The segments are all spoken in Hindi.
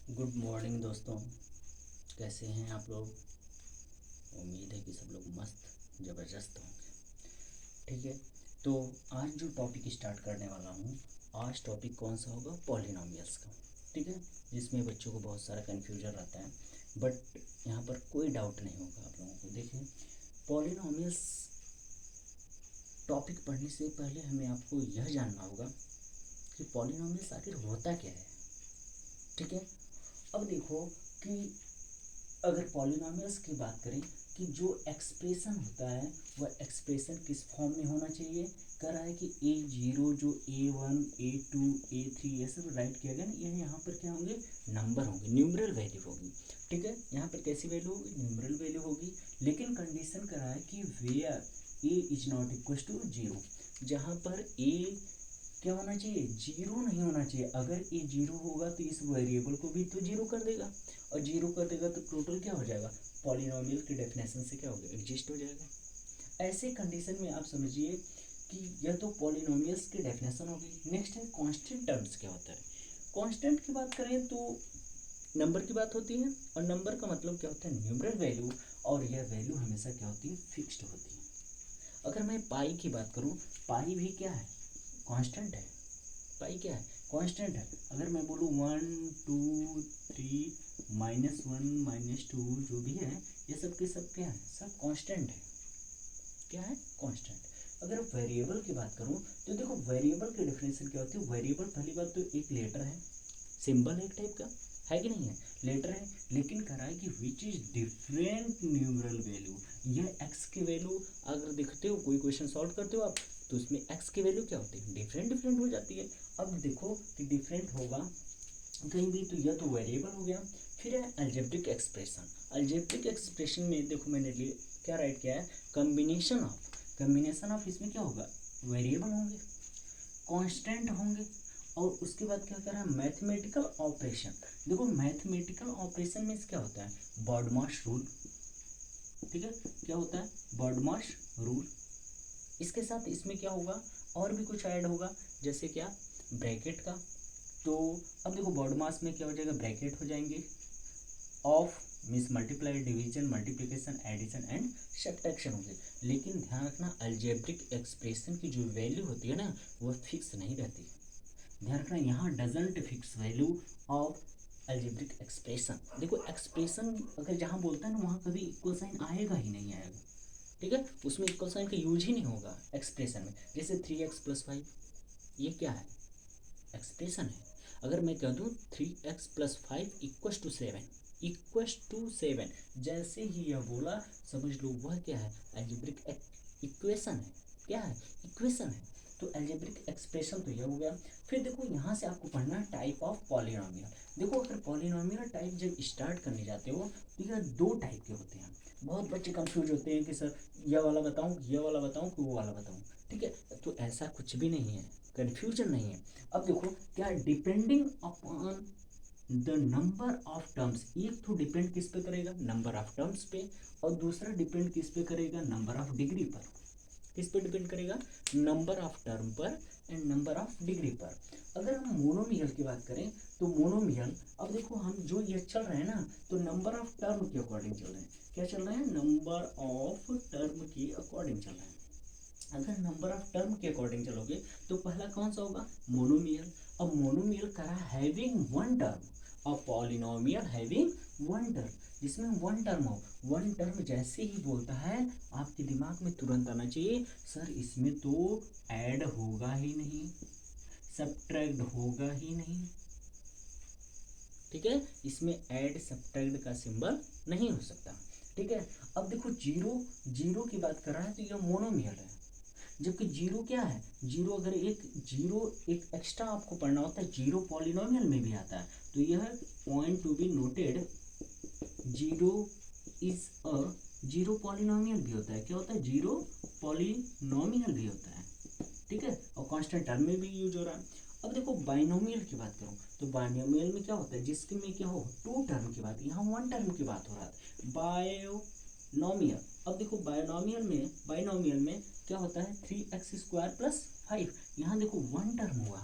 गुड मॉर्निंग दोस्तों। कैसे हैं आप लोग? उम्मीद है कि सब लोग मस्त ज़बरदस्त होंगे। ठीक है, तो आज जो टॉपिक स्टार्ट करने वाला हूँ, आज टॉपिक कौन सा होगा? पॉलिनोमियल्स का। ठीक है, जिसमें बच्चों को बहुत सारा कन्फ्यूजन रहता है, बट यहाँ पर कोई डाउट नहीं होगा आप लोगों को। देखिए, पॉलिनोमियल्स टॉपिक पढ़ने से पहले हमें आपको यह जानना होगा कि पॉलिनोमियल्स आखिर होता क्या है। ठीक है, अब देखो कि अगर पॉलिनोमियल्स की बात करें कि जो एक्सप्रेशन होता है वह एक्सप्रेशन किस फॉर्म में होना चाहिए। कह रहा है कि A0 जो A1 A2 A3 ये सब राइट किया गया ना, यह यहाँ पर क्या होंगे? नंबर होंगे, न्यूमरल वैल्यू होगी। ठीक है, यहाँ पर कैसी वैल्यू होगी? न्यूमरल वैल्यू होगी। लेकिन कंडीशन कह रहा है कि where A is not equal to 0, जहाँ पर A क्या होना चाहिए? जीरो नहीं होना चाहिए। अगर ये जीरो होगा तो इस वेरिएबल को भी तो जीरो कर देगा, और जीरो कर देगा तो टोटल क्या हो जाएगा? पॉलिनोमियल की डेफिनेशन से क्या हो गया? एग्जिस्ट हो जाएगा। ऐसे कंडीशन में आप समझिए कि यह तो पॉलिनोमियल्स की डेफिनेशन होगी। नेक्स्ट है कांस्टेंट टर्म्स। क्या होता है कांस्टेंट की बात करें तो नंबर की बात होती है, और नंबर का मतलब क्या होता है? न्यूमरल वैल्यू, और यह वैल्यू हमेशा क्या होती है? फिक्स्ड होती है। अगर मैं पाई की बात करूं, पाई भी क्या है? कांस्टेंट है। पाई क्या है? कांस्टेंट है। अगर मैं बोलूँ 1 2 3 -1 -2 जो भी है, ये सब के सब क्या है? सब कांस्टेंट है। क्या है? कांस्टेंट। अगर वेरिएबल की बात करूं तो देखो, वेरिएबल की डेफिनेशन क्या होती है? वेरिएबल पहली बात तो एक लेटर है, सिंबल एक टाइप का है कि नहीं है? लेटर है, लेकिन कह रहा है कि which is different numeral value. यह एक्स की वैल्यू अगर देखते हो, कोई क्वेश्चन सॉल्व करते हो आप, तो उसमें एक्स की वैल्यू क्या होती है? डिफरेंट डिफरेंट हो जाती है। अब देखो कि डिफरेंट होगा कहीं भी, तो यह तो वेरिएबल हो गया। फिर है अलजेब्रिक एक्सप्रेशन। अलजेब्रिक एक्सप्रेशन में देखो मैंने क्या राइट किया है? Combination of. कम्बिनेशन ऑफ इसमें क्या होगा? वेरिएबल होंगे, कांस्टेंट होंगे, और उसके बाद क्या कर रहा है? Mathematical operation. देखो मैथमेटिकल ऑपरेशन में क्या होता है? BODMAS rule. ठीक है, क्या होता है? BODMAS rule. इसके साथ इसमें क्या होगा? और भी कुछ ऐड होगा, जैसे क्या? ब्रैकेट का। तो अब देखो बॉडमास में क्या हो जाएगा? ब्रैकेट हो जाएंगे, of means multiply, division, multiplication, addition and subtraction होंगे। लेकिन ध्यान रखना, अलजेब्रिक एक्सप्रेशन की जो वैल्यू होती है ना, वो फिक्स नहीं रहती है। ध्यान रखना, यहाँ doesn't fix value of algebraic expression. देखो एक्सप्रेशन अगर जहाँ बोलता है ना, वहाँ कभी इक्वल साइन आएगा ही नहीं आएगा। ठीक है, उसमें इक्वल साइन का यूज ही नहीं होगा एक्सप्रेशन में। जैसे 3x+5, ये क्या है? एक्सप्रेशन है। अगर मैं कह दूँ 3x+5 =7, जैसे ही यह बोला समझ लो वह क्या है? अलजेब्रिक इक्वेशन है। क्या है? इक्वेशन है। तो अलजेब्रिक एक्सप्रेशन तो यह हो गया। फिर देखो यहाँ से आपको पढ़ना है टाइप ऑफ पॉलिनोमियल। देखो अगर पॉलिनोमियल टाइप जब स्टार्ट करने जाते हो तो यह दो टाइप के होते हैं। बहुत बच्चे कंफ्यूज होते हैं कि सर यह वाला बताऊं, यह वाला बताऊं कि वो वाला बताऊं। ठीक है, तो ऐसा कुछ भी नहीं है, कन्फ्यूजन नहीं है। अब देखो क्या, depending upon the number of terms. एक तो डिपेंड किस पे करेगा? नंबर ऑफ टर्म्स पे, और दूसरा डिपेंड किस पे करेगा? नंबर ऑफ डिग्री पर। किस पे डिपेंड करेगा? नंबर ऑफ टर्म पर एंड नंबर ऑफ डिग्री पर। अगर हम मोनोमियल की बात करें तो मोनोमियल, अब देखो हम जो ये चल रहे हैं ना, तो नंबर ऑफ टर्म के अकॉर्डिंग चल रहे हैं। क्या चल रहे हैं? नंबर ऑफ टर्म के अकॉर्डिंग चल रहे हैं। अगर नंबर ऑफ टर्म के अकॉर्डिंग चलोगे तो पहला कौन सा होगा? मोनोमियल। अब मोनोमियल करा हैविंग वन टर्म, और पॉलिनोमियल हैविंग वन टर्म, जिसमें वन टर्म हो। वन टर्म जैसे ही बोलता है आपके दिमाग में तुरंत आना चाहिए, सर इसमें तो ऐड होगा ही नहीं, सब्ट्रैक्ट होगा ही नहीं। ठीक है, इसमें ऐड सब्ट्रैक्ट का सिंबल नहीं हो सकता। ठीक है, अब देखो जीरो, जीरो की बात कर रहा है तो यह मोनोमियल है। जबकि जीरो क्या है? जीरो अगर एक जीरो एक एक्स्ट्रा आपको पढ़ना होता है, जीरो पॉलिनोमियल में भी आता है। तो यह point to be noted, zero is a, zero polynomial भी होता है। क्या होता है? जीरो पॉलिनोमियल भी होता है। ठीक है, और कांस्टेंट टर्म में भी यूज हो रहा है। अब देखो बाइनोमियल की बात करूं तो बाइनोमियल में क्या होता है? जिसके में क्या हो, टू टर्म की बात, यहाँ वन टर्म की बात हो रहा है। बायोनोमियल, अब देखो बाइनोमियल में क्या होता है? 3x² + 5। यहाँ देखो वन टर्म हुआ,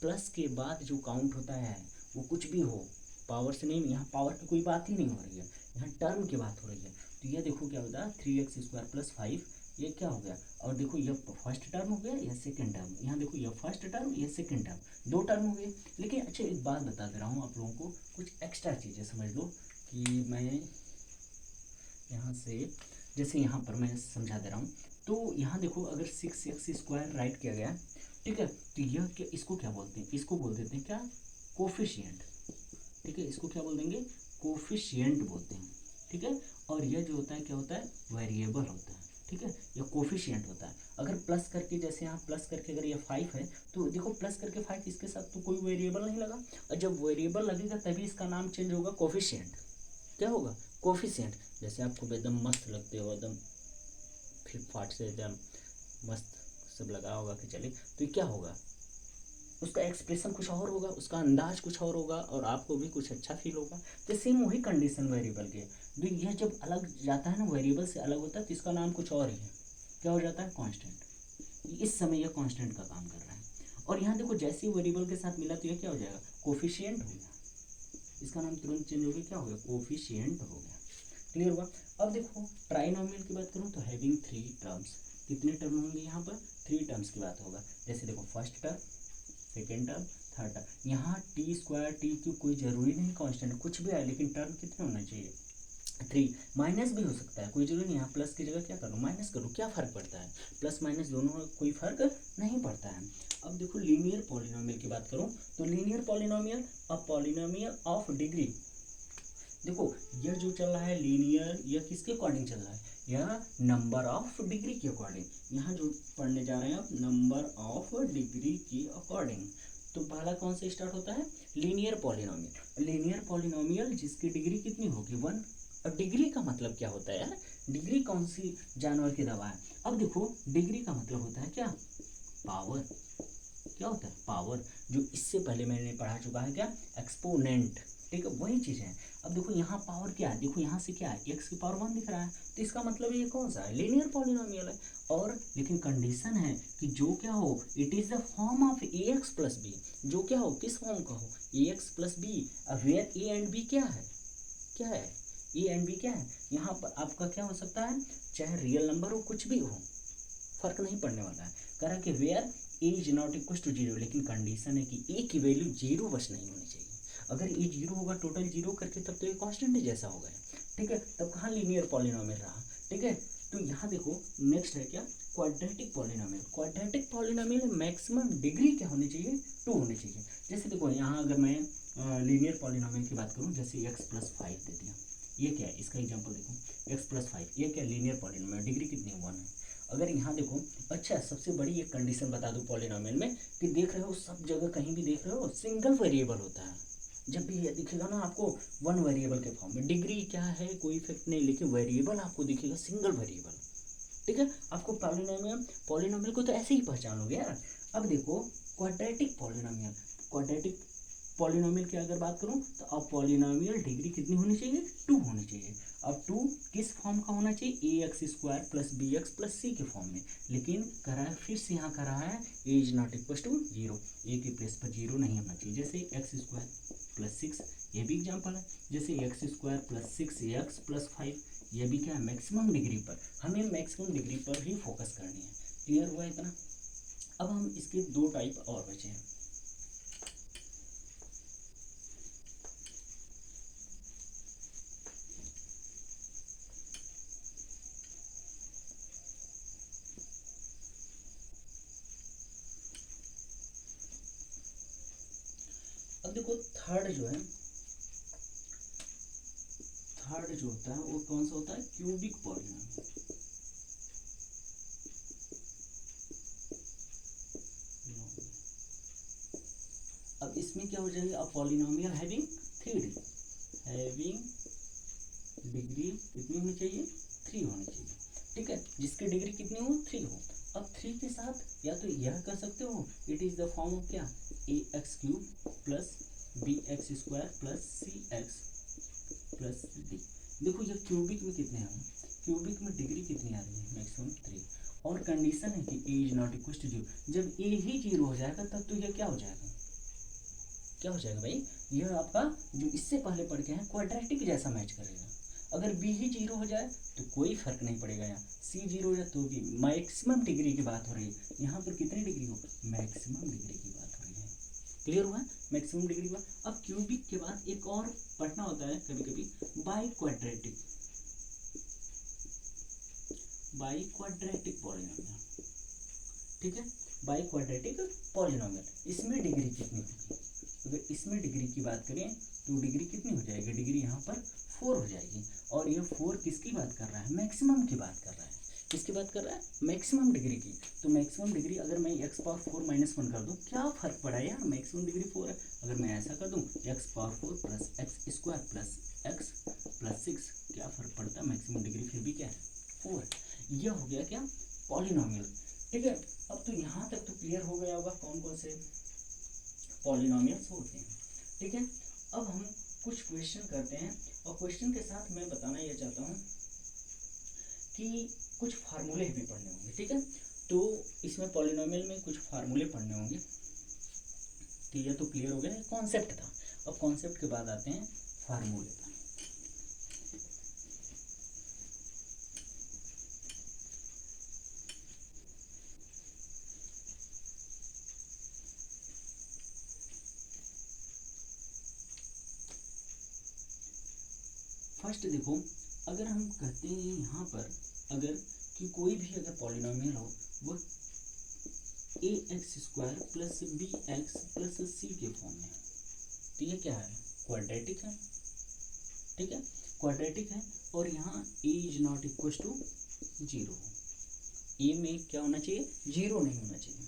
प्लस के बाद जो काउंट होता है वो कुछ भी हो, पावर से नहीं, यहाँ पावर की कोई बात ही नहीं हो रही है, यहाँ टर्म की बात हो रही है। तो ये देखो क्या होता है 3x² + 5, ये क्या हो गया, और देखो ये फर्स्ट टर्म हो गया, ये सेकंड टर्म, यहाँ देखो ये फर्स्ट टर्म, ये सेकंड टर्म, दो टर्म हो गए। लेकिन अच्छा एक बात बता दे रहा हूँ आप लोगों को, कुछ एक्स्ट्रा चीज़ें समझ लो कि मैं यहाँ से, जैसे यहाँ पर मैं समझा दे रहा हूँ। तो यहाँ देखो अगर 6x² राइट किया गया, ठीक है, तो यह क्या, इसको क्या बोलते हैं, इसको बोल देते हैं क्या, कोफिशिएंट, ठीक है, इसको क्या बोल देंगे, कोफिशिएंट बोलते हैं, ठीक है। और यह जो होता है क्या होता है, वेरिएबल होता है, ठीक है, यह कोफिशिएंट होता है। अगर प्लस करके, जैसे यहाँ प्लस करके अगर ये 5 है, तो देखो प्लस करके 5 इसके साथ तो कोई वेरिएबल नहीं लगा, और जब वेरिएबल लगेगा तभी इसका नाम चेंज होगा, कोफिशिएंट। क्या होगा, कोफिशिएंट। जैसे आपको एकदम मस्त लगते हो, एकदम फिट फाट से एकदम मस्त सब लगा होगा कि चले, तो ये क्या होगा, उसका एक्सप्रेशन कुछ और होगा, उसका अंदाज कुछ और होगा, और आपको भी कुछ अच्छा फील होगा। तो सेम वही कंडीशन वेरिएबल की है। तो यह जब अलग जाता है ना, वेरिएबल से अलग होता है, तो इसका नाम कुछ और ही है, क्या हो जाता है, कांस्टेंट। इस समय यह कांस्टेंट का काम कर रहा है। और यहाँ देखो जैसे ही वेरिएबल के साथ मिला तो यह क्या हो जाएगा, कोफिशिएंट हो गया, इसका नाम तुरंत चेंज हो गया, क्या हो गया, कोफिशिएंट हो गया। क्लियर हुआ। अब देखो ट्राइनोमियल की बात करूँ तो हैविंग 3 टर्म्स, कितने टर्म होंगे यहाँ पर, 3 टर्म्स की बात होगा। जैसे देखो first term, second term, third term. यहाँ t² t³ कोई जरूरी नहीं कांस्टेंट कुछ भी आए, लेकिन टर्म कितने होना चाहिए, 3। माइनस भी हो सकता है, कोई जरूरी नहीं, यहाँ प्लस की जगह क्या करो, माइनस करो, क्या फ़र्क पड़ता है, प्लस माइनस दोनों में कोई फ़र्क नहीं पड़ता है। अब देखो लीनियर पॉलिनोमियल की बात करूँ तो linear polynomial, a polynomial of degree, देखो यह जो चल रहा है लीनियर, यह किसके अकॉर्डिंग चल रहा है, यह नंबर ऑफ डिग्री के अकॉर्डिंग। यहाँ जो पढ़ने जा रहे हैं आप, नंबर ऑफ डिग्री के अकॉर्डिंग। तो पहला कौन से स्टार्ट होता है, लीनियर पॉलिनोमियल। लीनियर पॉलिनोमियल जिसकी डिग्री कितनी होगी, 1। और डिग्री का मतलब क्या होता है यार, डिग्री कौन सी जानवर की दवा है। अब देखो डिग्री का मतलब होता है क्या, पावर। क्या होता है, पावर। जो इससे पहले मैंने पढ़ा चुका है क्या, एक्सपोनेंट, ठीक है, वही चीज़ है। अब देखो यहाँ पावर क्या है, देखो यहाँ से क्या है, x की पावर 1 दिख रहा है, तो इसका मतलब ये कौन सा है, लीनियर पॉलिनोमियल है। और लेकिन कंडीशन है कि जो क्या हो, it is the form of ax + b, जो क्या हो, किस फॉर्म का हो, ax + b। अब वेयर a एंड b क्या है, क्या है, a एंड b क्या है, यहाँ पर आपका क्या हो सकता है, चाहे रियल नंबर हो, कुछ भी हो, फर्क नहीं पड़ने वाला है। कह रहा कि where A is not equal to 0, लेकिन कंडीशन है कि ए की वैल्यू 0 बस नहीं होनी चाहिए। अगर ए 0 होगा, टोटल 0 करके, तब तो ये कांस्टेंट जैसा हो गया, ठीक है, तब कहाँ लीनियर पॉलिनोमियल रहा, ठीक है। तो यहाँ देखो नेक्स्ट है क्या, quadratic polynomial. Quadratic polynomial maximum degree क्या होनी चाहिए, 2 होनी चाहिए। जैसे देखो यहाँ अगर मैं लीनियर पॉलिनोमियल की बात करूँ, जैसे x + 5 दे दिया, ये क्या है, इसका एग्जाम्पल देखो, x + 5, ये क्या लीनियर पॉलिनोमियल, डिग्री कितनी है, 1 है। अगर यहाँ देखो, अच्छा सबसे बड़ी एक कंडीशन बता दूँ पॉलिनोमियल में, कि देख रहे हो सब जगह कहीं भी देख रहे हो सिंगल वेरिएबल होता है। जब भी ये दिखेगा ना आपको 1 वेरिएबल के फॉर्म में, डिग्री क्या है कोई इफेक्ट नहीं, लेकिन वेरिएबल आपको दिखेगा सिंगल वेरिएबल, ठीक है। आपको पॉलिनोमियल, पॉलिनोमियल को तो ऐसे ही पहचानोगे यार। अब देखो क्वाड्रेटिक पॉलिनोमियल, क्वाड्रेटिक पॉलिनोमियल की अगर बात करूं तो अब पॉलिनोमियल डिग्री कितनी होनी चाहिए, 2 होनी चाहिए। अब 2 किस फॉर्म का होना चाहिए, ax² + bx + c के फॉर्म में। लेकिन कह रहा है, फिर से यहाँ कह रहा है a is not equal to 0, a के प्लेस पर 0 नहीं होना चाहिए। जैसे x² + 6, ये भी एग्जाम्पल है। जैसे x² + 6x + 5, ये भी क्या है, मैक्सिमम डिग्री पर, हमें मैक्सिमम डिग्री पर ही फोकस करनी है। क्लियर हुआ इतना। अब हम इसके 2 टाइप और बचे हैं। अब देखो थर्ड जो है, थर्ड जो होता है वो कौन सा होता है, क्यूबिक पॉलिनोमियल। अब इसमें क्या हो जाएगा, अब polynomial having 3 degree, having degree कितनी होनी चाहिए, 3 होनी चाहिए, ठीक है, जिसकी डिग्री कितनी हो, 3 हो। अब 3 के साथ या तो यह कर सकते हो, it is the form of क्या, ax³ + bx² + cx + d। देखो ये क्यूबिक में कितने हैं, क्यूबिक में डिग्री कितनी आ रही है, मैक्सिमम 3। और कंडीशन है कि a is not equal to 0, जब a ही 0 हो जाएगा तब तो ये क्या हो जाएगा, क्या हो जाएगा भाई, यह आपका जो इससे पहले पढ़ के हैं क्वाड्रेटिक जैसा मैच करेगा। अगर बी ही जीरो हो जाए तो कोई फर्क नहीं पड़ेगा, यहाँ सी जीरो हो जाए तो भी मैक्सिमम डिग्री की बात हो रही है, यहाँ पर कितनी डिग्री हो, मैक्सिमम डिग्री की बात हो रही है। क्लियर हुआ, मैक्सिमम डिग्री हुआ। अब क्यूबिक के बाद एक और पढ़ना होता है कभी कभी, by quadratic, by quadratic polynomial, ठीक है, बाई क्वाड्रेटिक पॉलिनोमियल, इसमें डिग्री कितनी होगी, अगर इसमें डिग्री की बात करें तो डिग्री कितनी हो जाएगी, डिग्री यहाँ पर 4 हो जाएगी। और ये 4 किसकी बात कर रहा है, मैक्सिमम की बात कर रहा है, किसकी बात कर रहा है, मैक्सिमम डिग्री की। तो मैक्सिमम डिग्री अगर मैं x पावर 4 माइनस 1 कर दूँ, क्या फर्क पड़ा यार, मैक्सिमम डिग्री 4 है, अगर मैं ऐसा कर दूँ x power 4 plus x square plus x plus 6, क्या फर्क पड़ता है, मैक्सिमम डिग्री फिर भी क्या है, 4 है। यह हो गया क्या, पॉलिनोमियल, ठीक है। अब तो यहाँ तक तो क्लियर हो गया होगा कौन कौन से पॉलिनोमियल्स होते हैं, ठीक है। अब हम कुछ क्वेश्चन करते हैं, और क्वेश्चन के साथ मैं बताना यह चाहता हूँ कि कुछ फार्मूले भी पढ़ने होंगे, ठीक है। तो इसमें पॉलिनोमियल में कुछ फार्मूले पढ़ने होंगे, तो यह तो क्लियर हो गया, कॉन्सेप्ट था। अब कॉन्सेप्ट के बाद आते हैं फार्मूले पर। फर्स्ट देखो, अगर हम कहते हैं यहाँ पर अगर कि कोई भी अगर पॉलिनोमियल हो वो a x square plus b x plus c के फॉर्म में, तो ये क्या है, क्वाड्रेटिक है, ठीक है, क्वाड्रेटिक है। और यहाँ a is not equal to zero, a में क्या होना चाहिए, जीरो नहीं होना चाहिए,